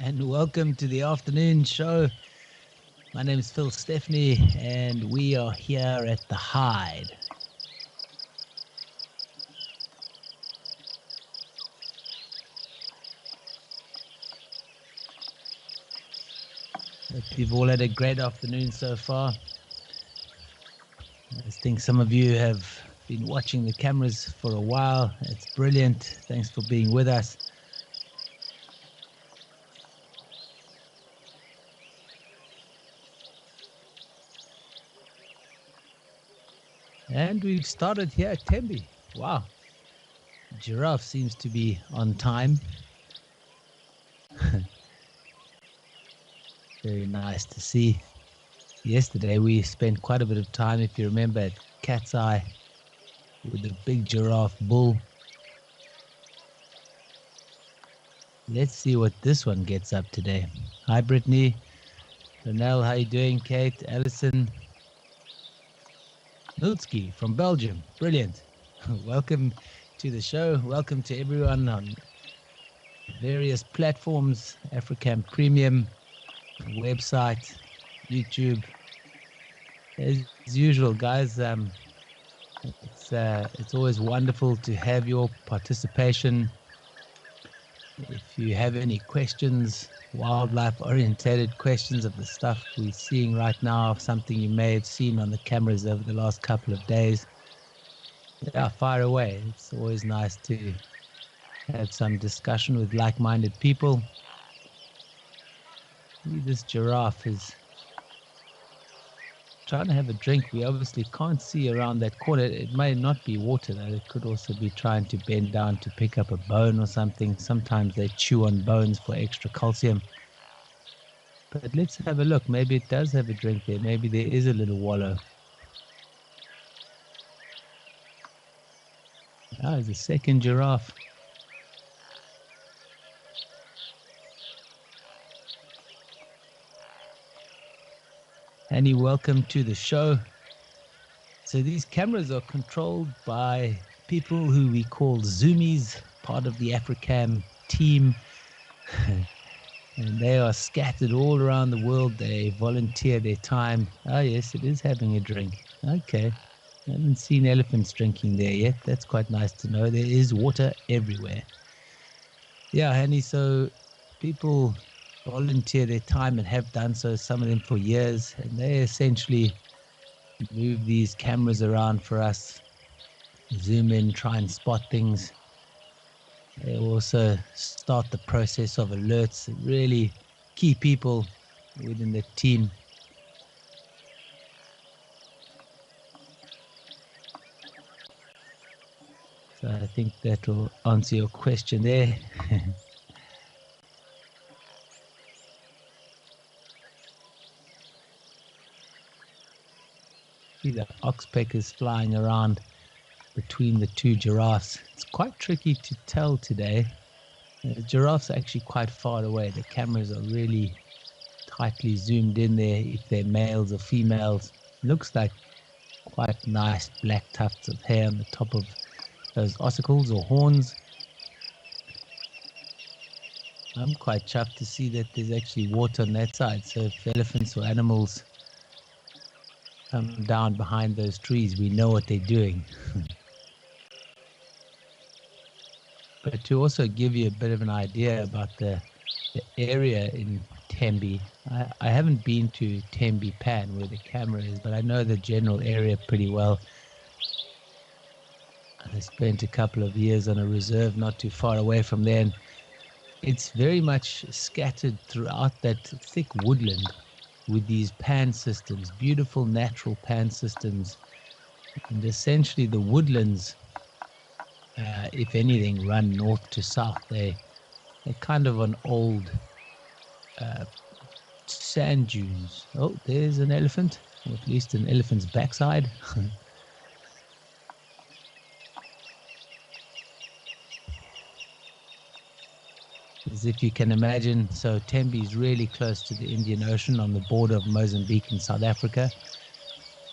and welcome to the afternoon show. My name is Phil Stephanie, and we are here at the Hyde. Hope you've all had a great afternoon so far. I think some of you have been watching the cameras for a while. It's brilliant. Thanks for being with us. And we've started here at Tembe. Wow. Giraffe seems to be on time. Very nice to see. Yesterday we spent quite a bit of time, if you remember, at Cat's Eye with the big giraffe bull. Let's see what this one gets up today. Hi, Brittany. Ronelle, how you doing? Kate, Alison, Nutski from Belgium. Brilliant. Welcome to the show. Welcome to everyone on various platforms, African Premium, website, YouTube. As usual, guys, it's always wonderful to have your participation. If you have any questions, wildlife-orientated questions of the stuff we're seeing right now, something you may have seen on the cameras over the last couple of days, fire away. It's always nice to have some discussion with like-minded people. This giraffe is trying to have a drink. We obviously can't see around that corner. It may not be water though. It could also be trying to bend down to pick up a bone or something. Sometimes they chew on bones for extra calcium. But let's have a look. Maybe it does have a drink there. Maybe there is a little wallow. There's a second giraffe. Annie, welcome to the show. So these cameras are controlled by people who we call Zoomies, part of the Africam team. And they are scattered all around the world. They volunteer their time. Oh, yes, it is having a drink. Okay. I haven't seen elephants drinking there yet. That's quite nice to know. There is water everywhere. Yeah, Hanny, so people volunteer their time and have done so, some of them for years, and they essentially move these cameras around for us, zoom in, try and spot things. They also start the process of alerts, really key people within the team. So I think that will answer your question there. See the oxpeckers flying around between the two giraffes. It's quite tricky to tell today. The giraffes are actually quite far away. The cameras are really tightly zoomed in there if they're males or females. Looks like quite nice black tufts of hair on the top of those ossicles or horns. I'm quite chuffed to see that there's actually water on that side. So if elephants or animals come down behind those trees, we know what they're doing. But to also give you a bit of an idea about the area in Tembe, I haven't been to Tembe Pan where the camera is, but I know the general area pretty well. I spent a couple of years on a reserve not too far away from there, and it's very much scattered throughout that thick woodland with these pan systems, beautiful natural pan systems. And essentially the woodlands, if anything, run north to south. They're kind of on old sand dunes. Oh, there's an elephant, or at least an elephant's backside. As if you can imagine, so Tembe is really close to the Indian Ocean on the border of Mozambique and South Africa.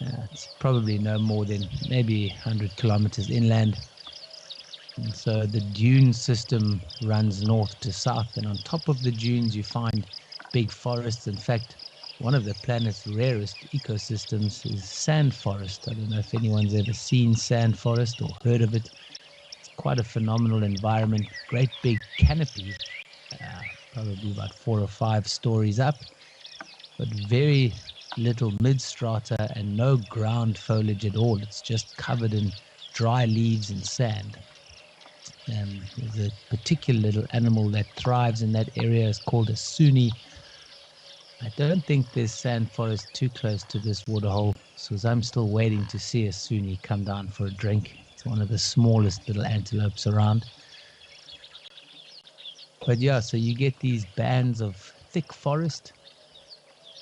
It's probably no more than maybe 100 kilometers inland. And so the dune system runs north to south, and on top of the dunes you find big forests. In fact, one of the planet's rarest ecosystems is sand forest. I don't know if anyone's ever seen sand forest or heard of it. It's quite a phenomenal environment, great big canopy, probably about 4 or 5 stories up, but very little mid-strata and no ground foliage at all. It's just covered in dry leaves and sand. There's a particular little animal that thrives in that area. It's called a suni. I don't think there's sand forest too close to this waterhole, so I'm still waiting to see a suni come down for a drink. It's one of the smallest little antelopes around. But yeah, so you get these bands of thick forest,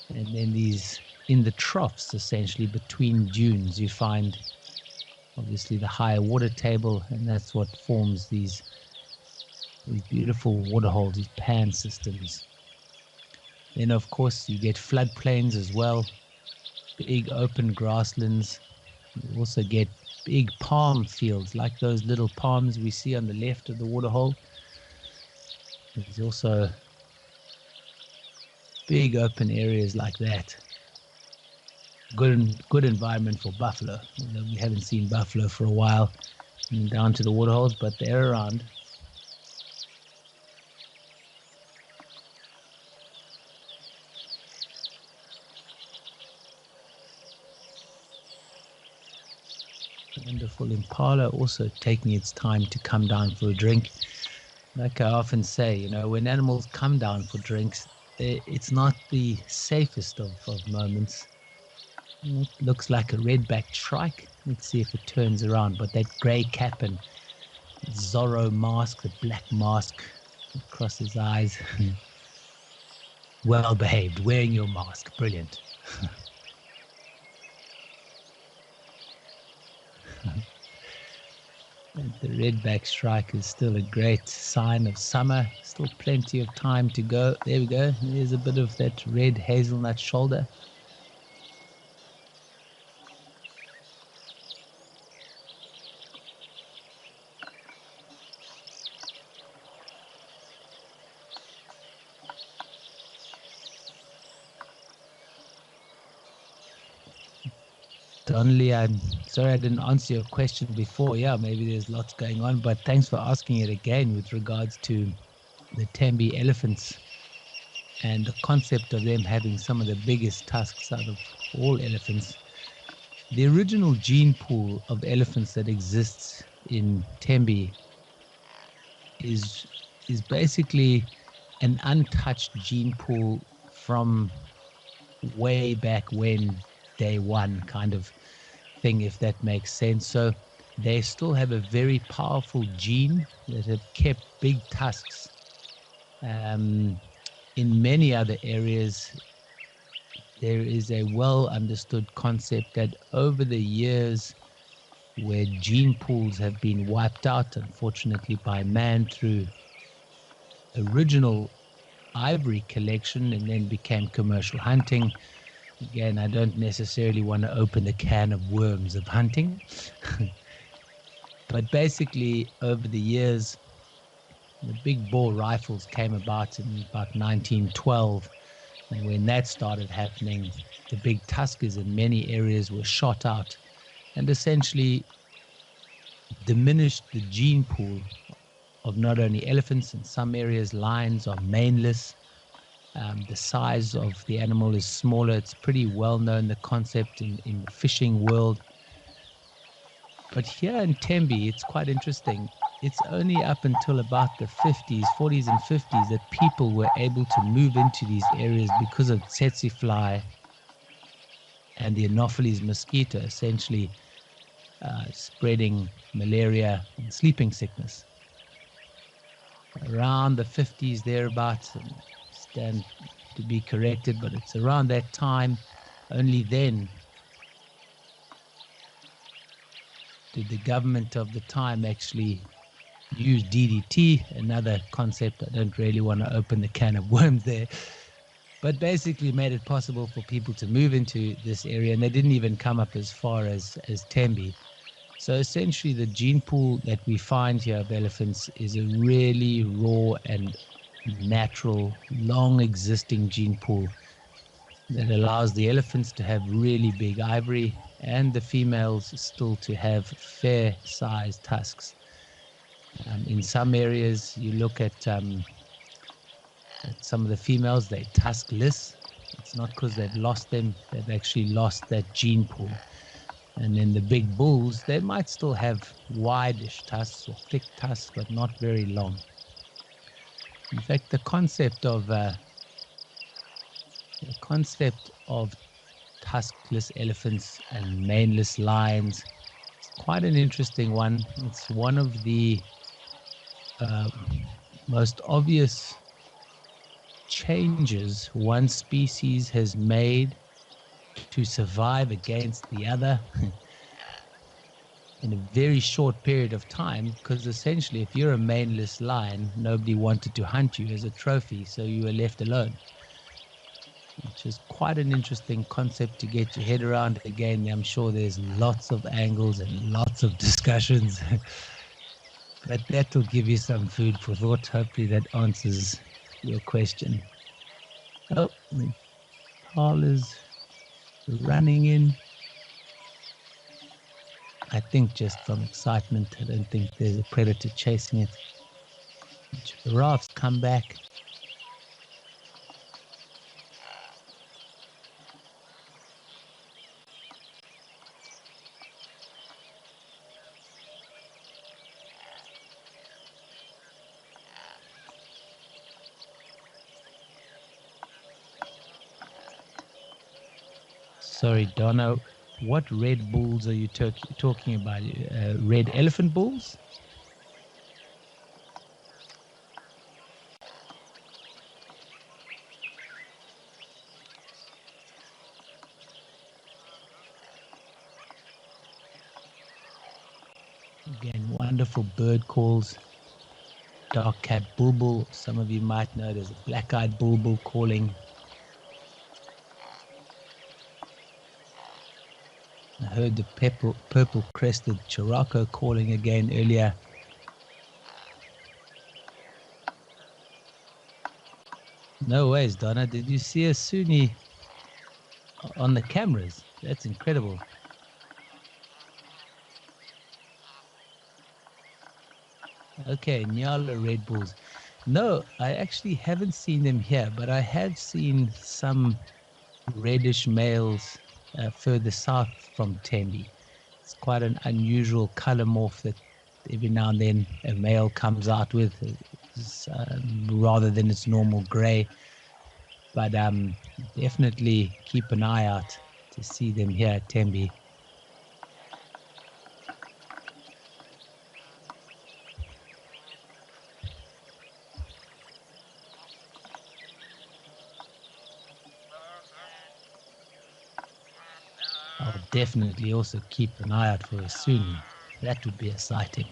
and then these in the troughs, essentially between dunes, you find obviously the higher water table, and that's what forms these beautiful waterholes, these pan systems. Then, of course, you get floodplains as well, big open grasslands. You also get big palm fields, like those little palms we see on the left of the waterhole. There's also big open areas like that. Good environment for buffalo. We haven't seen buffalo for a while down to the waterholes, but they're around. Wonderful impala also taking its time to come down for a drink. Like I often say, when animals come down for drinks, it's not the safest of moments. It looks like a red-backed shrike. Let's see if it turns around. But that grey cap and Zorro mask, the black mask across his eyes. Well behaved, wearing your mask. Brilliant. And the redback shrike is still a great sign of summer. Still plenty of time to go. There we go. There's a bit of that red hazelnut shoulder. Donnelly, I'm sorry I didn't answer your question before. Yeah, maybe there's lots going on, but thanks for asking it again with regards to the Tembe elephants and the concept of them having some of the biggest tusks out of all elephants. The original gene pool of elephants that exists in Tembe is basically an untouched gene pool from way back when, day one kind of thing, if that makes sense. So they still have a very powerful gene that have kept big tusks. In many other areas, there is a well understood concept that over the years, where gene pools have been wiped out, unfortunately, by man through original ivory collection and then became commercial hunting. Again, I don't necessarily want to open the can of worms of hunting. But basically, over the years, the big bore rifles came about in about 1912. And when that started happening, the big tuskers in many areas were shot out and essentially diminished the gene pool of not only elephants. In some areas, lions are maneless. The size of the animal is smaller. It's pretty well known, the concept in the fishing world. But here in Tembe, it's quite interesting. It's only up until about the 40s and 50s that people were able to move into these areas because of tsetse fly and the Anopheles mosquito, essentially spreading malaria and sleeping sickness. Around the 50s, thereabouts, stand to be corrected, but it's around that time, only then did the government of the time actually use DDT, another concept. I don't really want to open the can of worms there, but basically made it possible for people to move into this area, and they didn't even come up as far as Tembe. So essentially, the gene pool that we find here of elephants is a really raw and natural, long existing gene pool that allows the elephants to have really big ivory and the females still to have fair sized tusks. In some areas, you look at some of the females, they're tuskless. It's not because they've lost them, they've actually lost that gene pool. And then the big bulls, they might still have wide-ish tusks or thick tusks, but not very long. In fact, the concept of tuskless elephants and maneless lions is quite an interesting one. It's one of the uh, most obvious changes one species has made to survive against the other in a very short period of time, because essentially if you're a maneless lion, nobody wanted to hunt you as a trophy, so you were left alone, which is quite an interesting concept to get your head around. Again, I'm sure there's lots of angles and lots of discussions, but that will give you some food for thought. Hopefully that answers your question. Oh, the pal is running in. I think just from excitement. I don't think there's a predator chasing it. Giraffes come back. Sorry, Donna, what red bulls are you talking about? Red elephant bulls? Again, wonderful bird calls. Dark-capped bulbul, some of you might know there's a black-eyed bulbul calling. I heard the purple-crested chiraco calling again earlier. No ways, Donna. Did you see a Sunni on the cameras? That's incredible. Okay, Nyala Red Bulls. No, I actually haven't seen them here, but I have seen some reddish males further south from Tembe. It's quite an unusual color morph that every now and then a male comes out with, rather than its normal gray. But definitely keep an eye out to see them here at Tembe. I'll definitely also keep an eye out for a Sunni. That would be a sighting.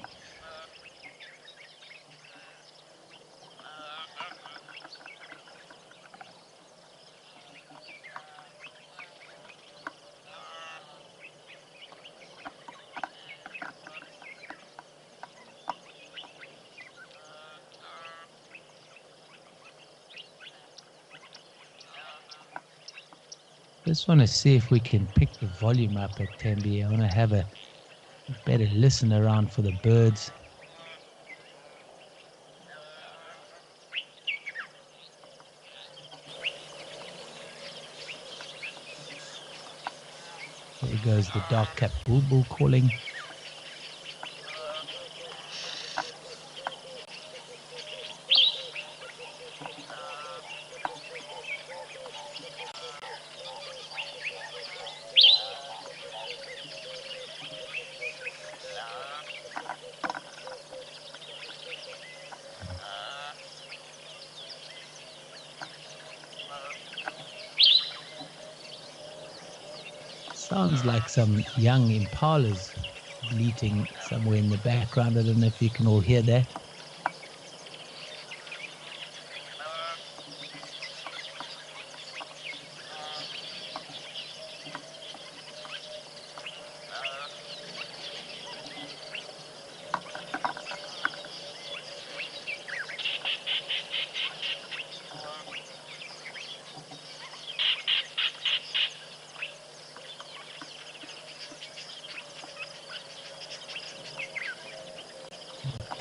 Just want to see if we can pick the volume up at Tembe. I want to have a better listen around for the birds. There goes the dark-capped bulbul calling. Sounds like some young impalas bleating somewhere in the background. I don't know if you can all hear that.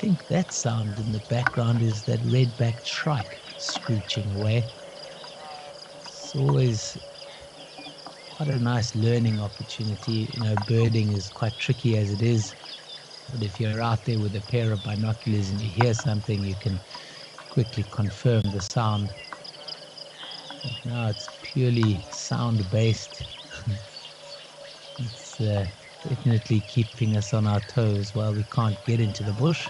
think that sound in the background is that red-backed shrike screeching away. It's always quite a nice learning opportunity. You know, birding is quite tricky as it is, but if you're out there with a pair of binoculars and you hear something, you can quickly confirm the sound. But now it's purely sound-based. It's definitely keeping us on our toes while we can't get into the bush.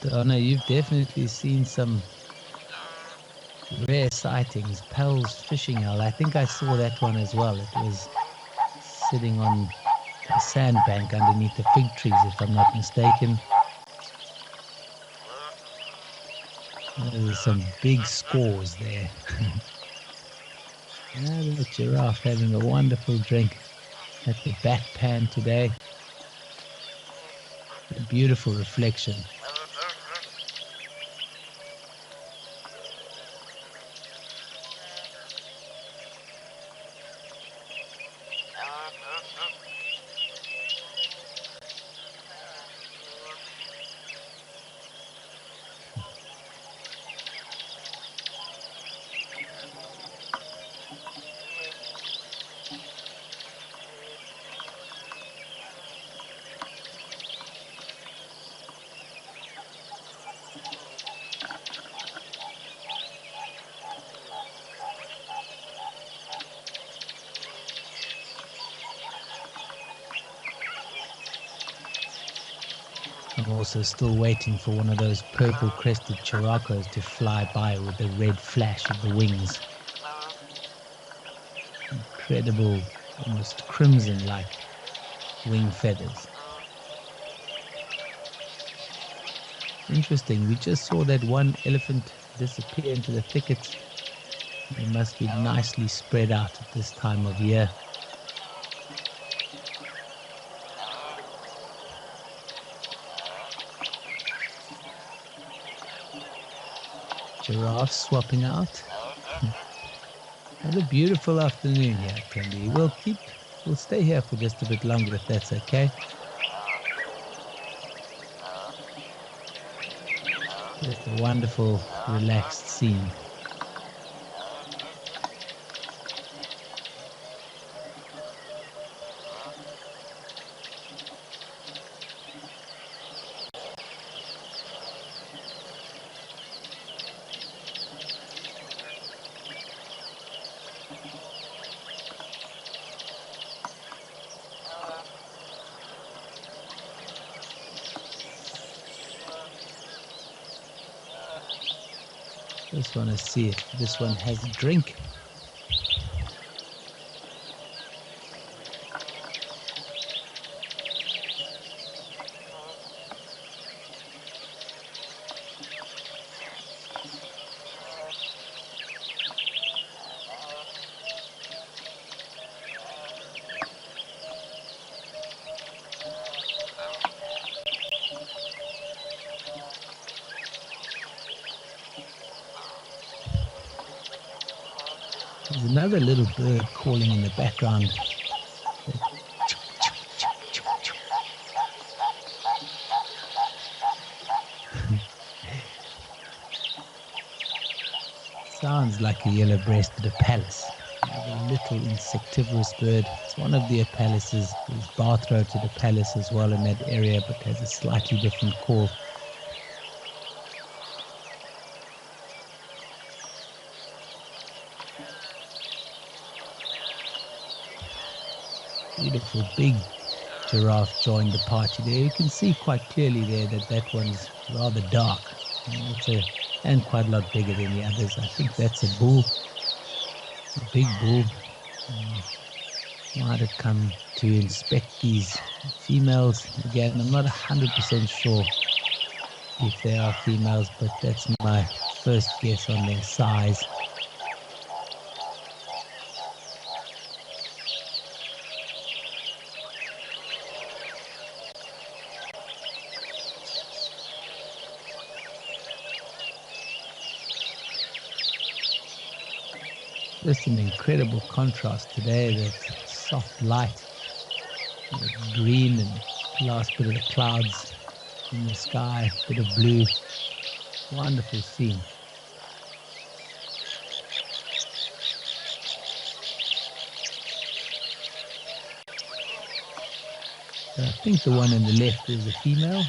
Donna, you've definitely seen some rare sightings. Pell's fishing owl. I think I saw that one as well. It was sitting on a sandbank underneath the fig trees, if I'm not mistaken. There's some big scores there. The giraffe having a wonderful drink at the back pan today. A beautiful reflection. I'm also still waiting for one of those purple-crested chiracos to fly by with the red flash of the wings. Incredible, almost crimson-like wing feathers. Interesting, we just saw that one elephant disappear into the thickets. They must be nicely spread out at this time of year. Giraffes swapping out. What a beautiful afternoon here at Candy. We'll stay here for just a bit longer if that's okay. Just a wonderful, relaxed scene. Just want to see if this one has a drink. There's another little bird calling in the background. Sounds like a yellow-breasted apalus. A little insectivorous bird. It's one of the apaluses. There's bar-throated apalus as well in that area, but has a slightly different call. Beautiful big giraffe joined the party there. You can see quite clearly there that that one's rather dark. And quite a lot bigger than the others. I think that's a bull, a big bull. Might have come to inspect these females. Again, I'm not 100% sure if they are females, but that's my first guess on their size. Just an incredible contrast today. That soft light, the green and last bit of the clouds in the sky, bit of blue. Wonderful scene. I think the one on the left is a female.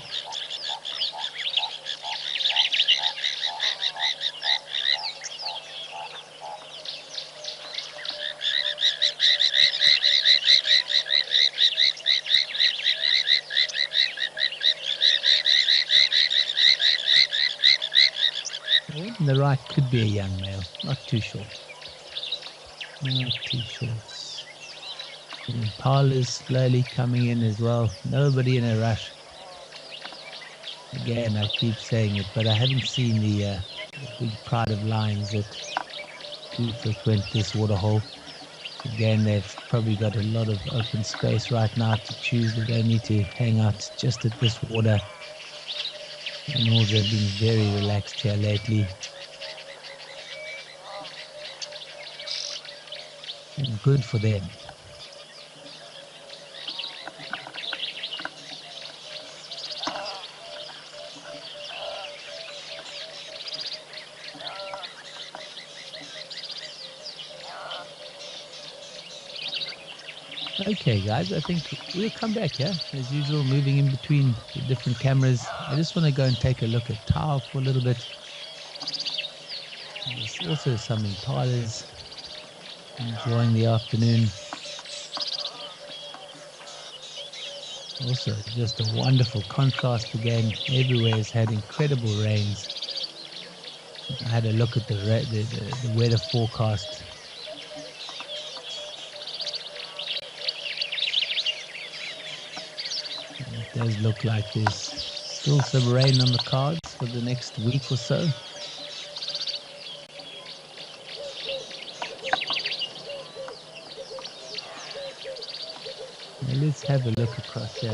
The one on the right could be a young male. Not too sure. Not too sure. The impala's slowly coming in as well. Nobody in a rush. Again, I keep saying it, but I haven't seen the big pride of lions that do frequent this waterhole. Again, they've probably got a lot of open space right now to choose. They don't need to hang out just at this water. Animals have been very relaxed here lately. And good for them. Okay, guys, I think we'll come back here, as usual, moving in between the different cameras. I just want to go and take a look at Tau for a little bit. There's also some impalas enjoying the afternoon. Also, just a wonderful contrast again. Everywhere has had incredible rains. I had a look at the weather forecast. It does look like there's still some rain on the cards for the next week or so. Now let's have a look across here.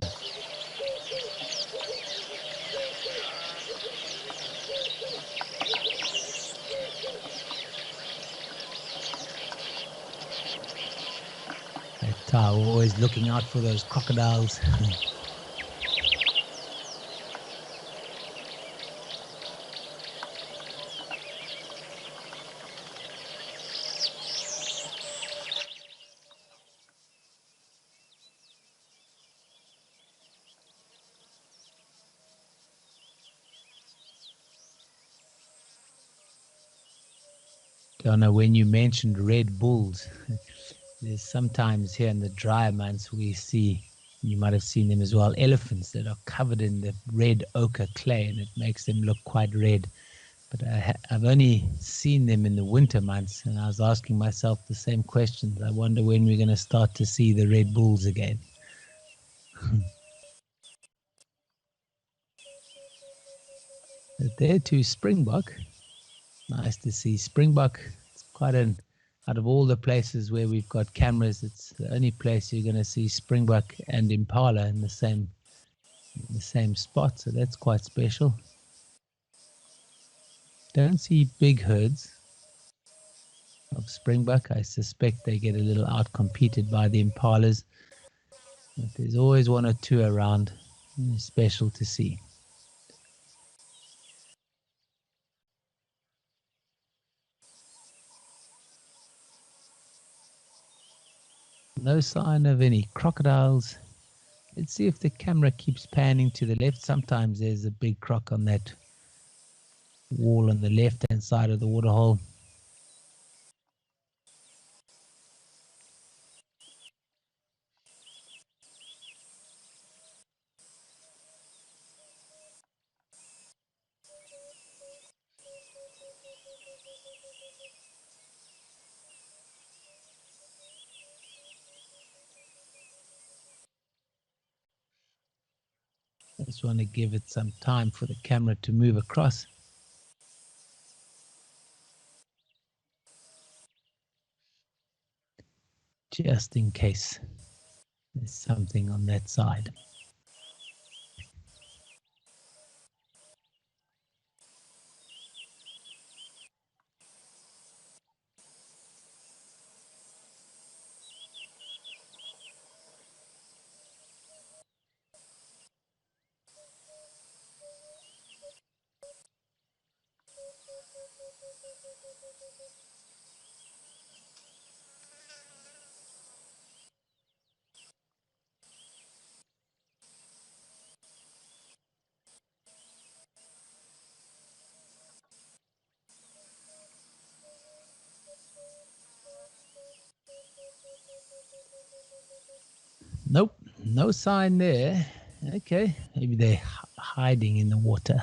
At Tau, always looking out for those crocodiles. Donna, when you mentioned red bulls, there's sometimes here in the dry months we see, you might have seen them as well, elephants that are covered in the red ochre clay, and it makes them look quite red. But I've only seen them in the winter months, and I was asking myself the same questions. I wonder when we're going to start to see the red bulls again. But there too, springbok. Nice to see springbok. It's quite an, out of all the places where we've got cameras, it's the only place you're going to see springbok and impala in the same spot. So that's quite special. Don't see big herds of springbok. I suspect they get a little out-competed by the impalas. But there's always one or two around. Special to see. No sign of any crocodiles. Let's see if the camera keeps panning to the left. Sometimes there's a big croc on that wall on the left-hand side of the waterhole. I just want to give it some time for the camera to move across. Just in case there's something on that side. Nope, no sign there. Okay, maybe they're hiding in the water.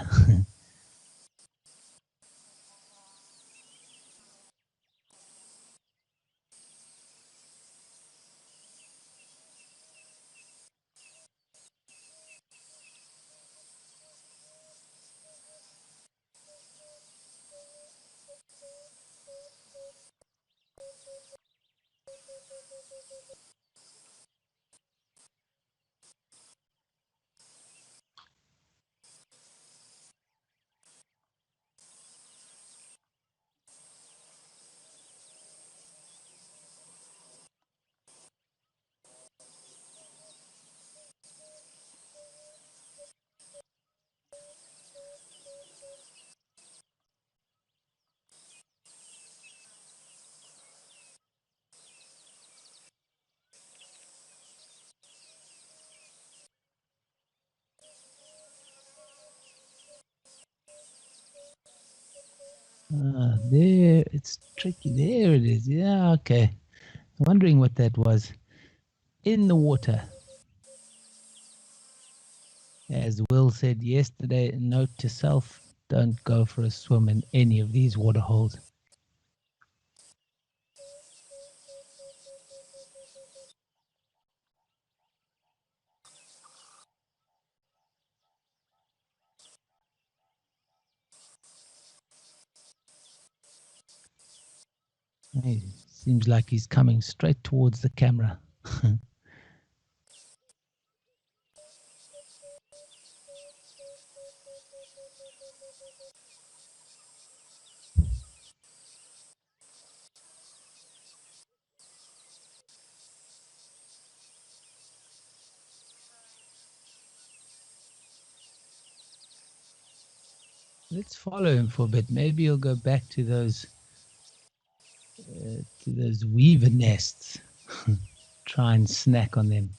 There, it's tricky. There it is. Yeah, okay. Wondering what that was. In the water. As Will said yesterday, note to self, don't go for a swim in any of these water holes. Hey, seems like he's coming straight towards the camera. Let's follow him for a bit. Maybe he'll go back to those weaver nests. Try and snack on them.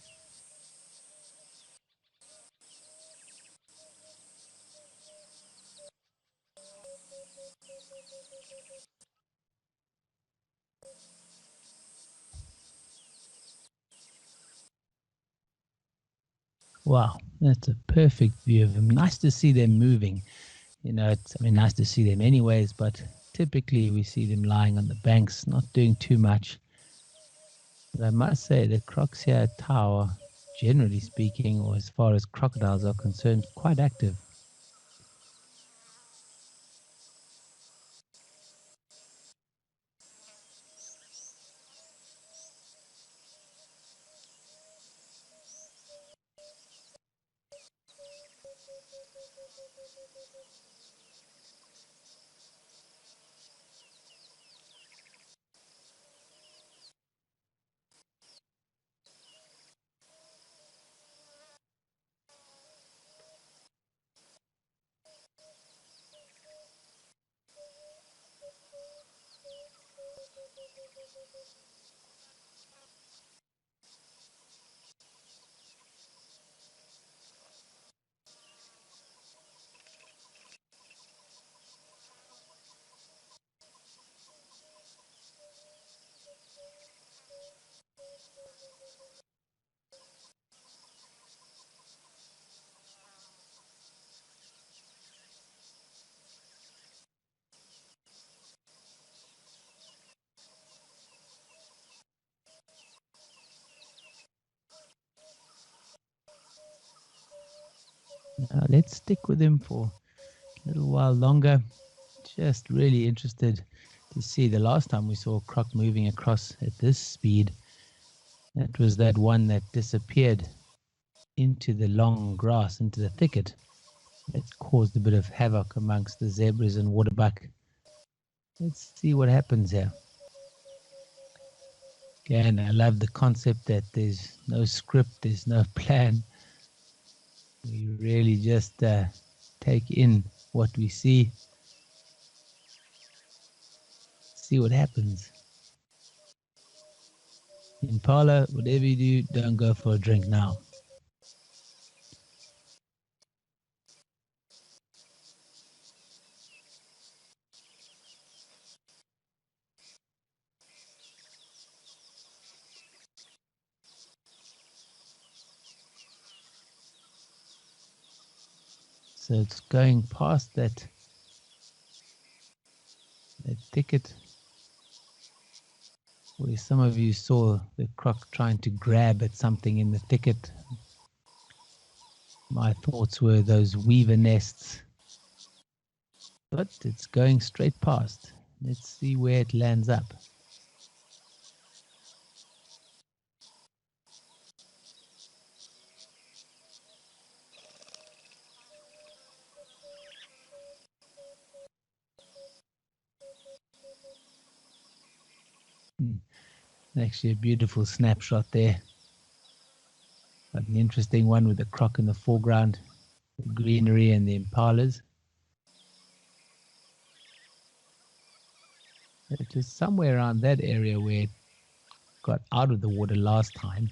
Wow, that's a perfect view of them. Nice to see them moving. I mean, nice to see them anyways, but typically we see them lying on the banks, not doing too much. But I must say the crocs here at Tower, generally speaking, or as far as crocodiles are concerned, quite active. Now let's stick with him for a little while longer. Just really interested to see. The last time we saw a croc moving across at this speed, that was that one that disappeared into the long grass, into the thicket. That caused a bit of havoc amongst the zebras and waterbuck. Let's see what happens here. Again, I love the concept that there's no script, there's no plan. We really just take in what we see what happens. Impala, whatever you do, don't go for a drink now. So it's going past that thicket where some of you saw the croc trying to grab at something in the thicket. My thoughts were those weaver nests, but it's going straight past. Let's see where it lands up. Actually a beautiful snapshot there. But an interesting one with the croc in the foreground, the greenery and the impalas. It was somewhere around that area where it got out of the water last time.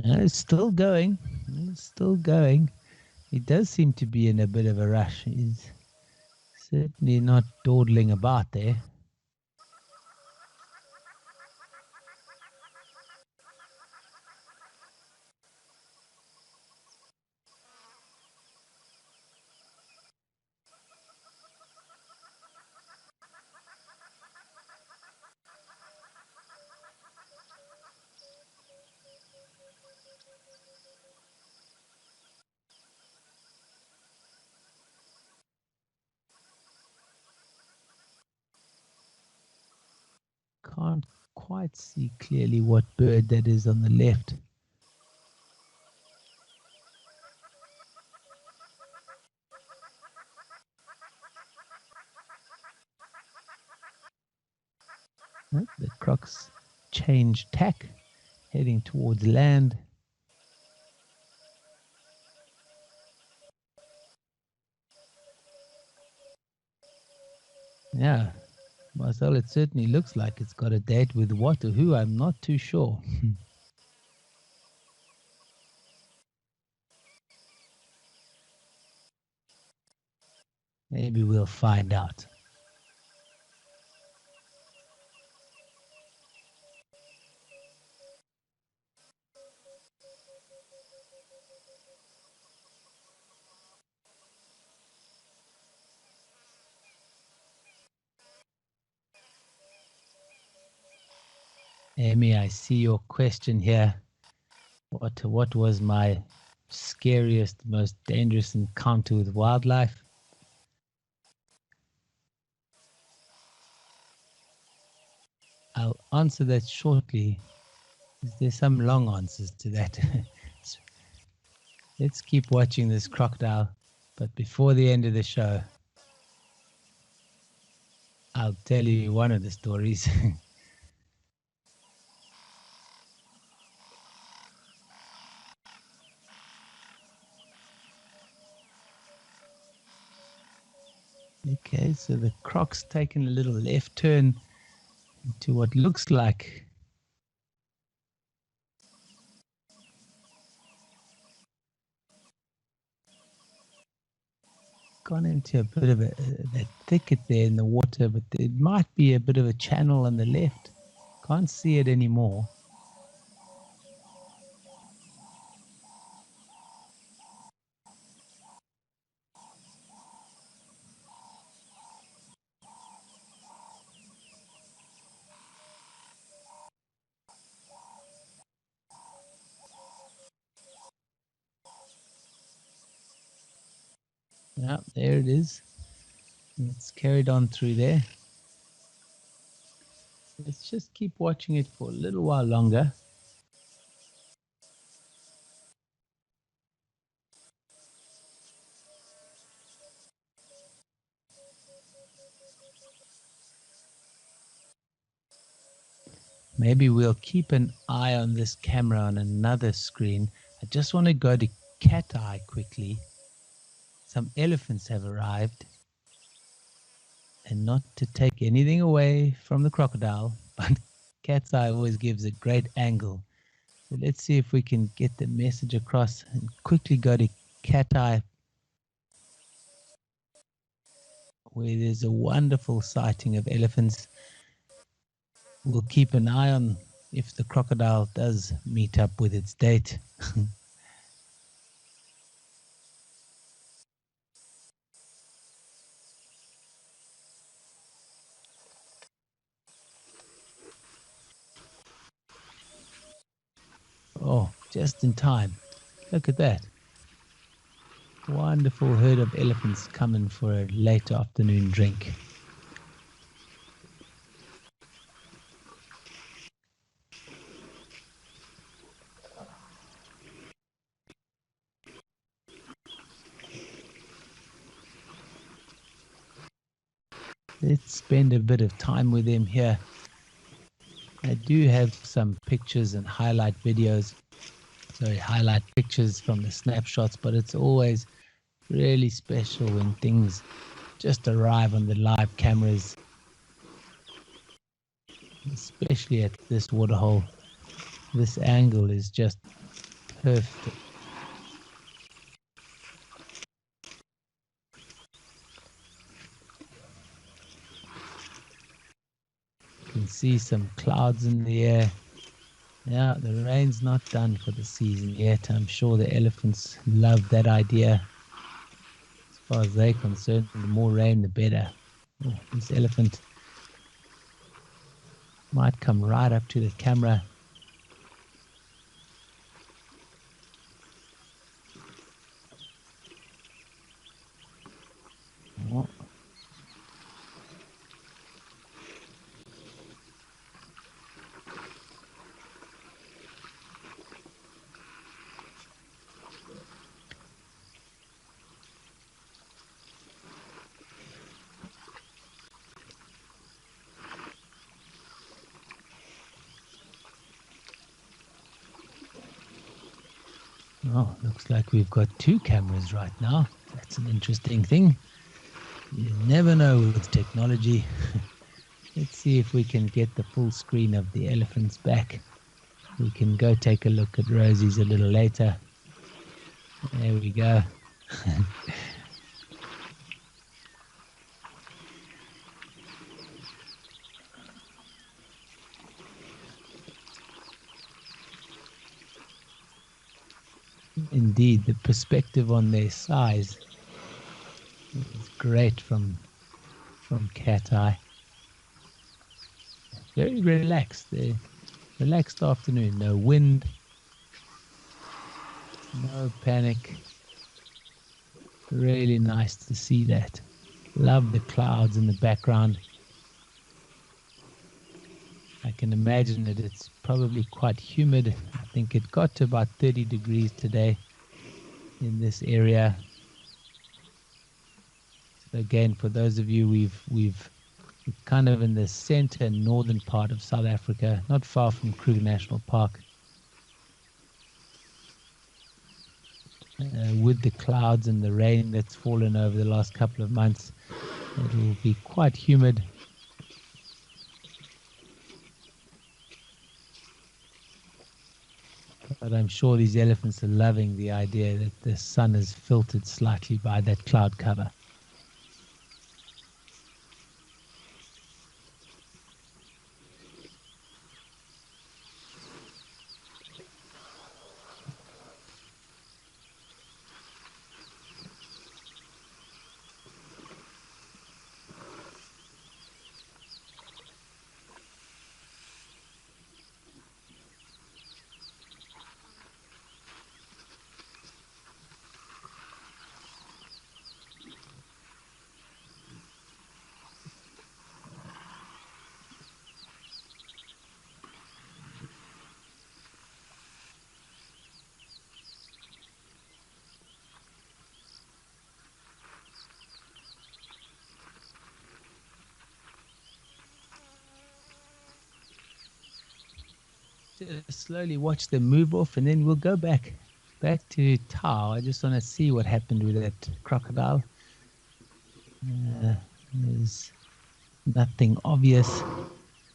It's still going. It's still going. He does seem to be in a bit of a rush. He's certainly not dawdling about there. Can't quite see clearly what bird that is on the left. The croc's changed tack, heading towards land. Yeah, Marcel, it certainly looks like it's got a date with what or who, I'm not too sure. Maybe we'll find out. Amy, I see your question here. What was my scariest, most dangerous encounter with wildlife? I'll answer that shortly. There's some long answers to that. Let's keep watching this crocodile, but before the end of the show, I'll tell you one of the stories. Okay, so the croc's taken a little left turn into what looks like gone into a bit of a thicket there in the water, but there might be a bit of a channel on the left. Can't see it anymore. Yeah, there it is. It's carried on through there. Let's just keep watching it for a little while longer. maybe we'll keep an eye on this camera on another screen. I just want to go to Cat Eye quickly. Some elephants have arrived. And not to take anything away from the crocodile, but Cat's Eye always gives a great angle. So let's see if we can get the message across and quickly go to Cat Eye, where there's a wonderful sighting of elephants. We'll keep an eye on if the crocodile does meet up with its date. Oh, just in time. Look at that. Wonderful herd of elephants coming for a late afternoon drink. Let's spend a bit of time with them here. I do have some pictures and highlight pictures from the snapshots, but it's always really special when things just arrive on the live cameras, especially at this waterhole. This angle is just perfect. You can see some clouds in the air. Yeah, the rain's not done for the season yet. I'm sure the elephants love that idea. As far as they're concerned, the more rain, the better. Oh, this elephant might come right up to the camera. Oh. Oh, looks like we've got two cameras right now. That's an interesting thing. You never know with technology. Let's see if we can get the full screen of the elephants back. We can go take a look at Rosie's a little later. There we go. Indeed, the perspective on their size is great from Cat Eye. Very relaxed. Relaxed afternoon. No wind, no panic. Really nice to see that. Love the clouds in the background. I can imagine that it's probably quite humid. I think it got to about 30 degrees today in this area. So again, for those of you, we've kind of in the center and northern part of South Africa, not far from Kruger National Park. With the clouds and the rain that's fallen over the last couple of months, it will be quite humid. But I'm sure these elephants are loving the idea that the sun is filtered slightly by that cloud cover. just slowly watch them move off, and then we'll go back to Tau. I just want to see what happened with that crocodile. There's nothing obvious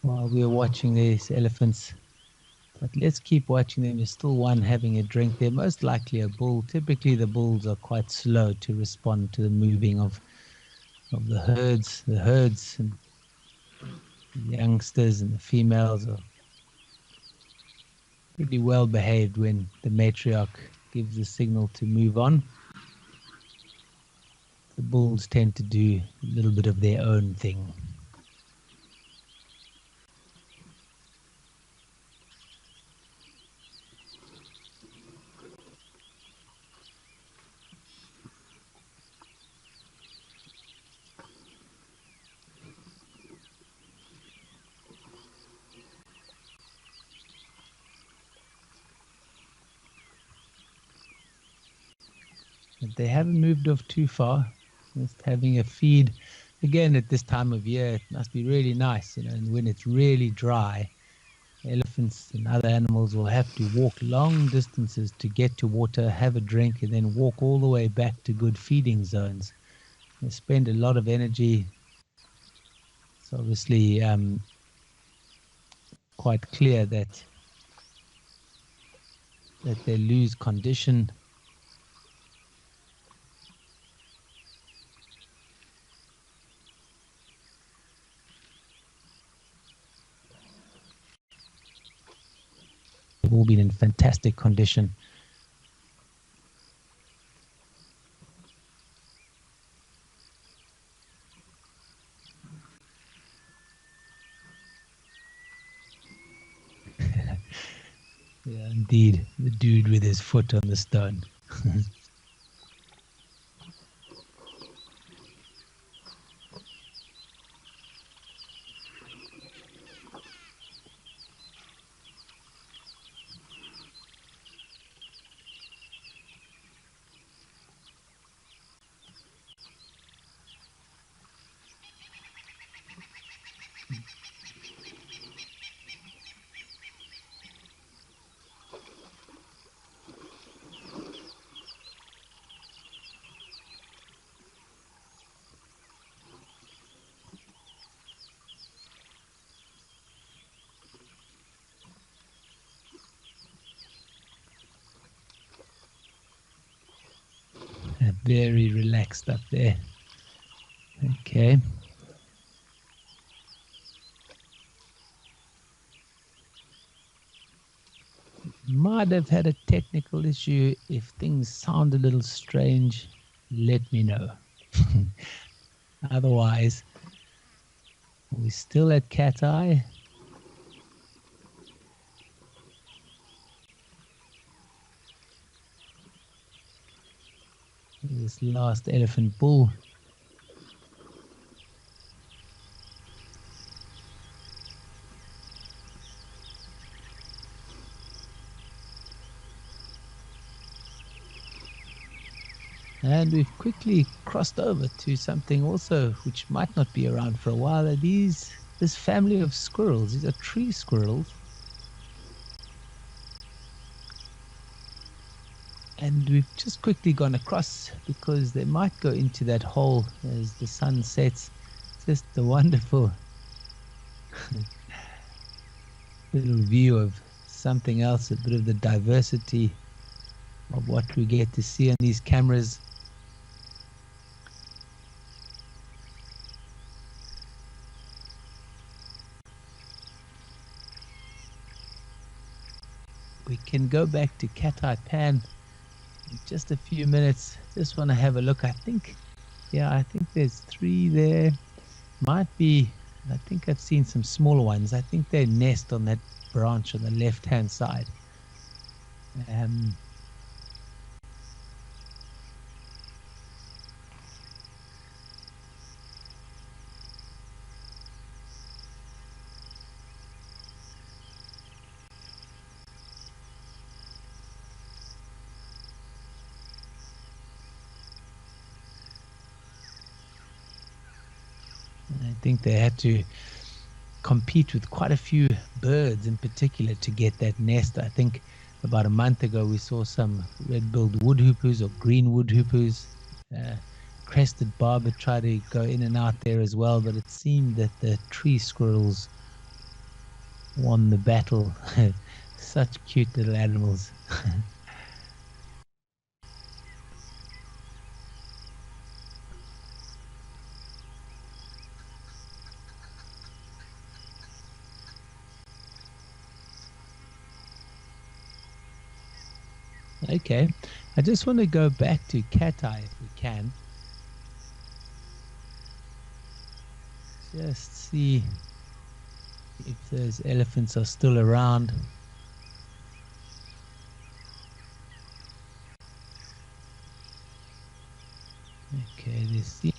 while we're watching these elephants. But let's keep watching them. There's still one having a drink. They're most likely a bull. Typically, the bulls are quite slow to respond to the moving of the herds. The herds and the youngsters and the females are pretty well behaved when the matriarch gives the signal to move on. The bulls tend to do a little bit of their own thing. But they haven't moved off too far. Just having a feed. Again, at this time of year, it must be really nice, and when it's really dry, elephants and other animals will have to walk long distances to get to water, have a drink, and then walk all the way back to good feeding zones. They spend a lot of energy. It's obviously quite clear that they lose condition. They've all been in fantastic condition. Yeah, indeed, the dude with his foot on the stone. Very relaxed up there. Okay. Might have had a technical issue. If things sound a little strange, let me know. Otherwise, we're still at Cat Eye. This last elephant bull. And we've quickly crossed over to something also which might not be around for a while. This family of squirrels. These are tree squirrels. And we've just quickly gone across because they might go into that hole as the sun sets. Just a wonderful little view of something else, a bit of the diversity of what we get to see on these cameras. We can go back to Cat Eye Pan in just a few minutes. Just want to have a look. I think there's 3 there. Might be, I think I've seen some smaller ones. I think they nest on that branch on the left-hand side. I think they had to compete with quite a few birds in particular to get that nest. I think about a month ago we saw some red-billed woodhoopers or green woodhoopers. Uh, Crested barbet tried to go in and out there as well, but it seemed that the tree squirrels won the battle. Such cute little animals. Okay, I just want to go back to Cat Eye if we can. Just see if those elephants are still around. Okay, there's the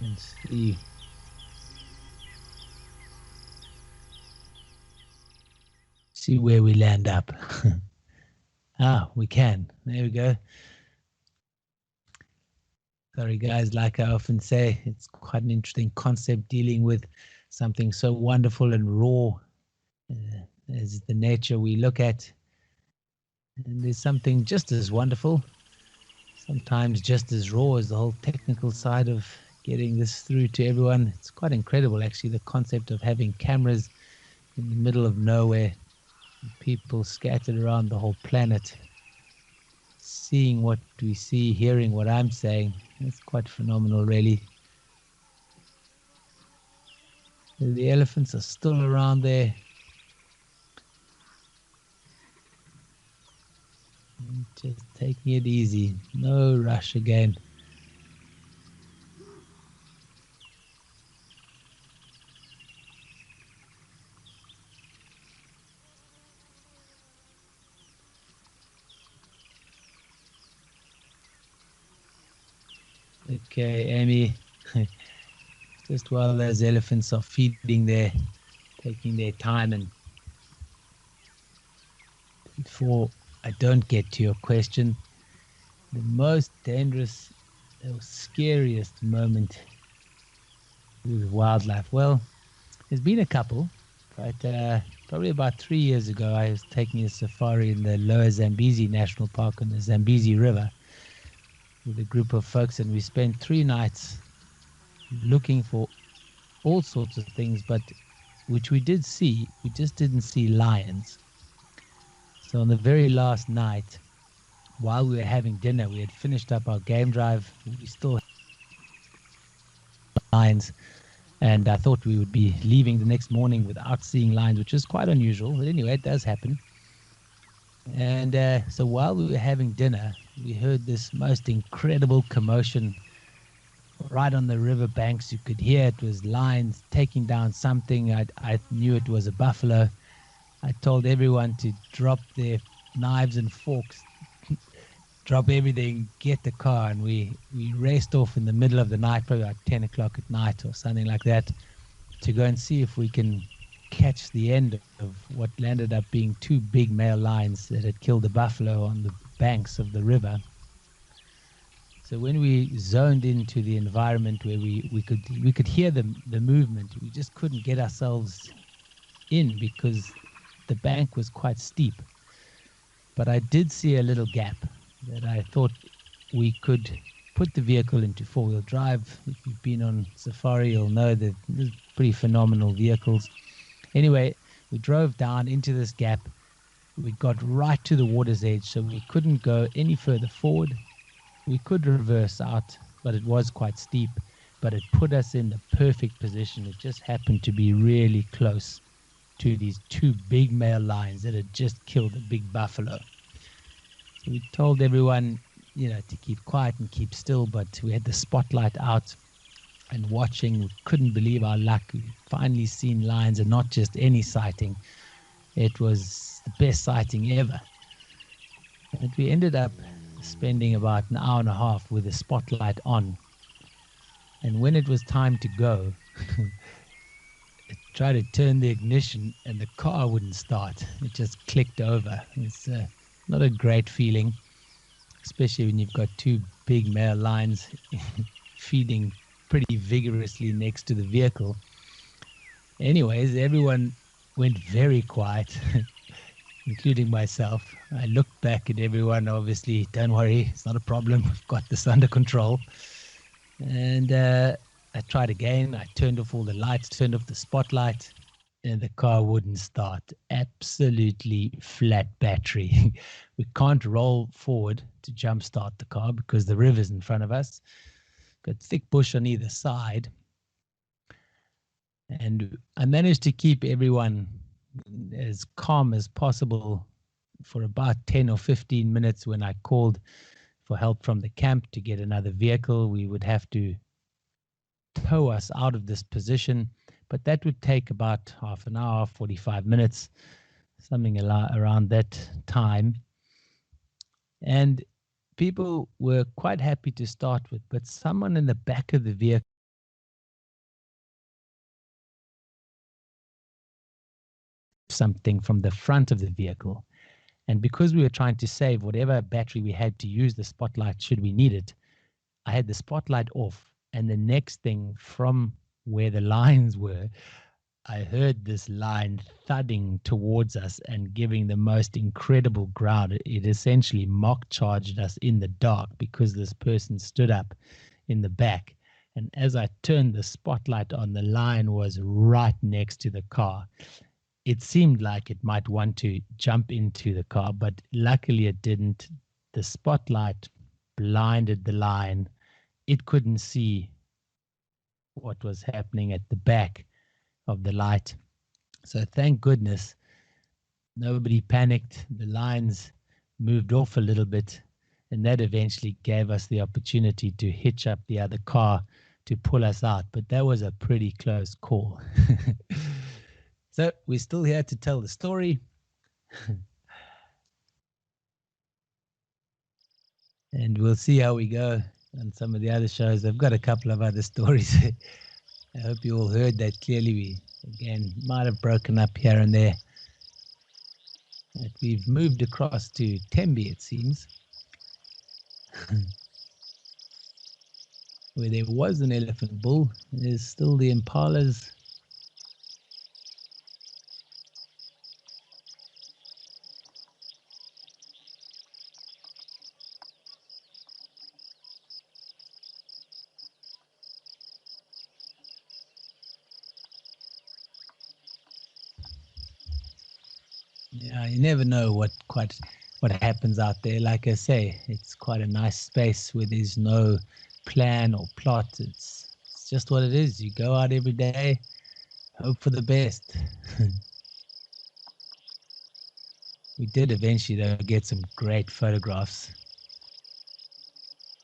and see where we land up. We can. There we go. Sorry, guys. Like I often say, it's quite an interesting concept dealing with something so wonderful and raw as the nature we look at. And there's something just as wonderful, sometimes just as raw as the whole technical side of getting this through to everyone. It's quite incredible, actually, the concept of having cameras in the middle of nowhere, people scattered around the whole planet, seeing what we see, hearing what I'm saying. It's quite phenomenal, really. The elephants are still around there. Just taking it easy. No rush again. Okay, Amy. Just while those elephants are feeding there, taking their time, and before I don't get to your question, the most dangerous or scariest moment with wildlife. Well, there's been a couple, but probably about 3 years ago, I was taking a safari in the Lower Zambezi National Park on the Zambezi River with a group of folks, and we spent 3 nights looking for all sorts of things, but which we did see, we just didn't see lions. So on the very last night, while we were having dinner, we had finished up our game drive. We still had lions, and I thought we would be leaving the next morning without seeing lions, which is quite unusual. But anyway, it does happen. And so while we were having dinner, we heard this most incredible commotion right on the river banks. You could hear it was lions taking down something. I knew it was a buffalo. I told everyone to drop their knives and forks, drop everything, get the car, and we raced off in the middle of the night, probably like 10 o'clock at night or something like that, to go and see if we can catch the end of what landed up being 2 big male lions that had killed a buffalo on the banks of the river. So when we zoned into the environment where we could hear the movement, we just couldn't get ourselves in because the bank was quite steep. But I did see a little gap that I thought we could put the vehicle into 4-wheel drive. If you've been on safari, you'll know that they're pretty phenomenal vehicles. Anyway, we drove down into this gap. We got right to the water's edge, so we couldn't go any further forward. We could reverse out, but it was quite steep. But it put us in the perfect position. It just happened to be really close to these 2 big male lions that had just killed a big buffalo. So we told everyone, to keep quiet and keep still, but we had the spotlight out and watching. We couldn't believe our luck. We finally seen lions, and not just any sighting. It was the best sighting ever. And we ended up spending about an hour and a half with the spotlight on. And when it was time to go, tried to turn the ignition and the car wouldn't start. It just clicked over. It's not a great feeling, especially when you've got two big male lions feeding pretty vigorously next to the vehicle. Anyways, everyone went very quiet, including myself. I looked back at everyone, obviously, don't worry, it's not a problem. We've got this under control. And I tried again. I turned off all the lights, turned off the spotlight, and the car wouldn't start. Absolutely flat battery. We can't roll forward to jumpstart the car because the river's in front of us. Got thick bush on either side. And I managed to keep everyone as calm as possible for about 10 or 15 minutes. When I called for help from the camp to get another vehicle, we would have to tow us out of this position, but that would take about half an hour, 45 minutes, something around that time. And people were quite happy to start with, but someone in the back of the vehicle, something from the front of the vehicle. And because we were trying to save whatever battery we had to use the spotlight should we need it, I had the spotlight off. And the next thing, from where the lines were, I heard this line thudding towards us and giving the most incredible ground. It essentially mock charged us in the dark because this person stood up in the back. And as I turned the spotlight on, the line was right next to the car. It seemed like it might want to jump into the car, but luckily it didn't. The spotlight blinded the line. It couldn't see what was happening at the back of the light. So thank goodness nobody panicked. The lines moved off a little bit, and that eventually gave us the opportunity to hitch up the other car to pull us out. But that was a pretty close call. So we're still here to tell the story. And we'll see how we go on some of the other shows. I've got a couple of other stories. I hope you all heard that clearly. We, again, might have broken up here and there. But we've moved across to Tembe, it seems, where there was an elephant bull. There's still the impalas. Yeah, you never know what happens out there. Like I say, it's quite a nice space where there's no plan or plot. It's just what it is. You go out every day, hope for the best. We did eventually, though, get some great photographs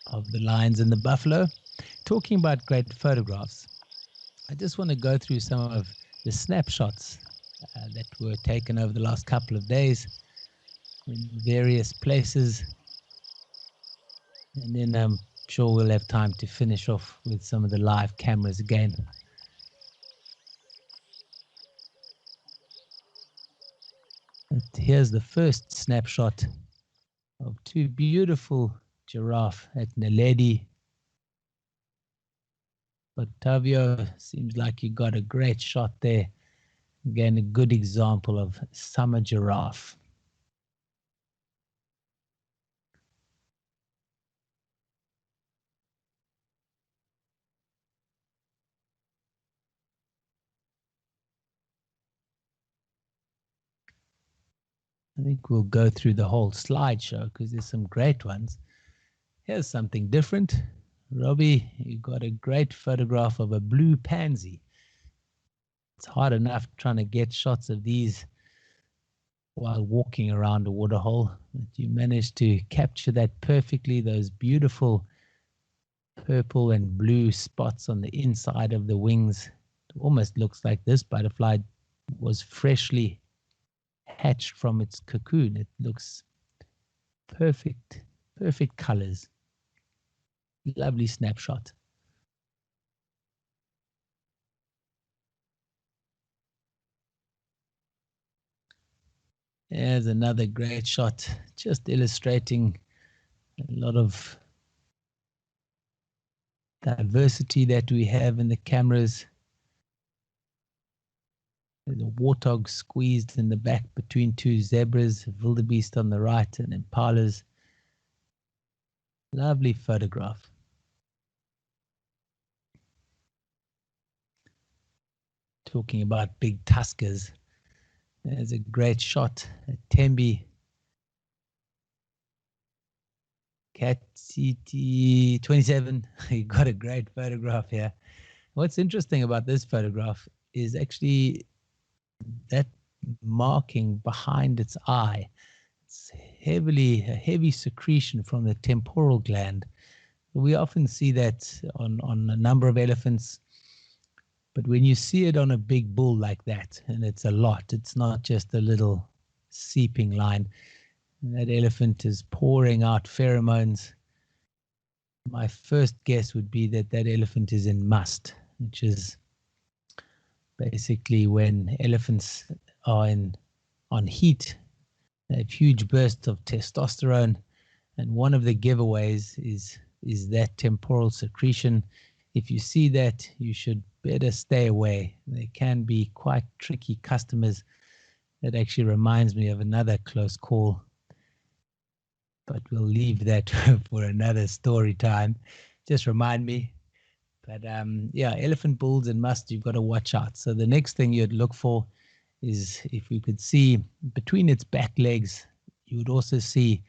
of the lions and the buffalo. Talking about great photographs, I just want to go through some of the snapshots that were taken over the last couple of days in various places. And then I'm sure we'll have time to finish off with some of the live cameras again. But here's the first snapshot of two beautiful giraffe at Naledi. Otavio, seems like you got a great shot there. Again, a good example of summer giraffe. I think we'll go through the whole slideshow because there's some great ones. Here's something different. Robbie, you got a great photograph of a blue pansy. It's hard enough trying to get shots of these while walking around a waterhole, but you managed to capture that perfectly, those beautiful purple and blue spots on the inside of the wings. It almost looks like this butterfly was freshly hatched from its cocoon. It looks perfect, perfect colors. Lovely snapshot. There's another great shot, just illustrating a lot of diversity that we have in the cameras. There's a warthog squeezed in the back between two zebras, wildebeest on the right and impalas. Lovely photograph. Talking about big tuskers, there's a great shot at Tembe. Cat CT 27, you got a great photograph here. What's interesting about this photograph is actually that marking behind its eye. It's a heavy secretion from the temporal gland. We often see that on a number of elephants, but when you see it on a big bull like that, and it's a lot, it's not just a little seeping line. That elephant is pouring out pheromones. My first guess would be that that elephant is in must, which is basically when elephants are on heat, they have huge bursts of testosterone, and one of the giveaways is that temporal secretion. If you see that, you should better stay away. They can be quite tricky customers. That actually reminds me of another close call, but we'll leave that for another story time. Just remind me. But yeah, elephant bulls and must, you've got to watch out. So the next thing you'd look for is if you could see between its back legs, you would also see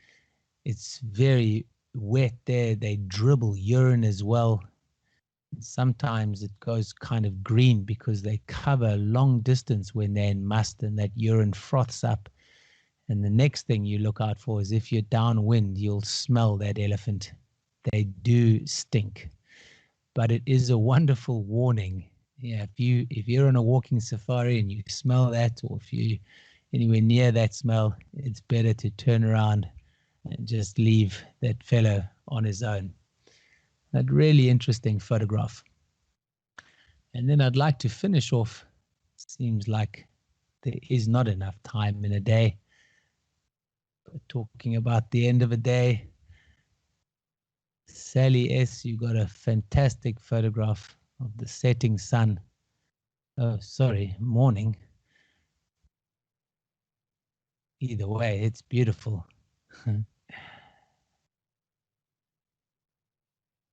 it's very wet there. They dribble urine as well. Sometimes it goes kind of green because they cover a long distance when they're in must, and that urine froths up. And the next thing you look out for is if you're downwind, you'll smell that elephant. They do stink. But it is a wonderful warning. Yeah, if you're on a walking safari and you smell that, or if you anywhere near that smell, it's better to turn around and just leave that fellow on his own. That really interesting photograph. And then I'd like to finish off. Seems like there is not enough time in a day. But talking about the end of a day, Sally S., you got a fantastic photograph of the setting sun. Oh, sorry, morning. Either way, it's beautiful.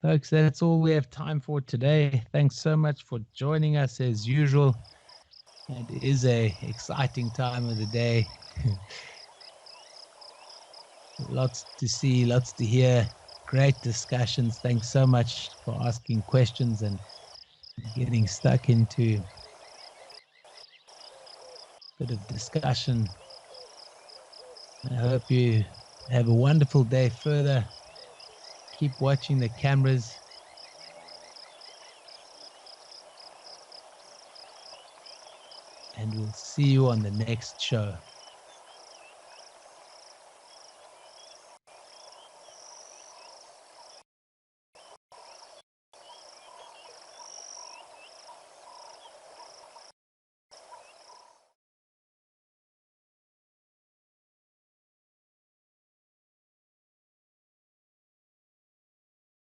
Folks, that's all we have time for today. Thanks so much for joining us as usual. It is a exciting time of the day. Lots to see, lots to hear. Great discussions. Thanks so much for asking questions and getting stuck into a bit of discussion. I hope you have a wonderful day further. Keep watching the cameras. And we'll see you on the next show.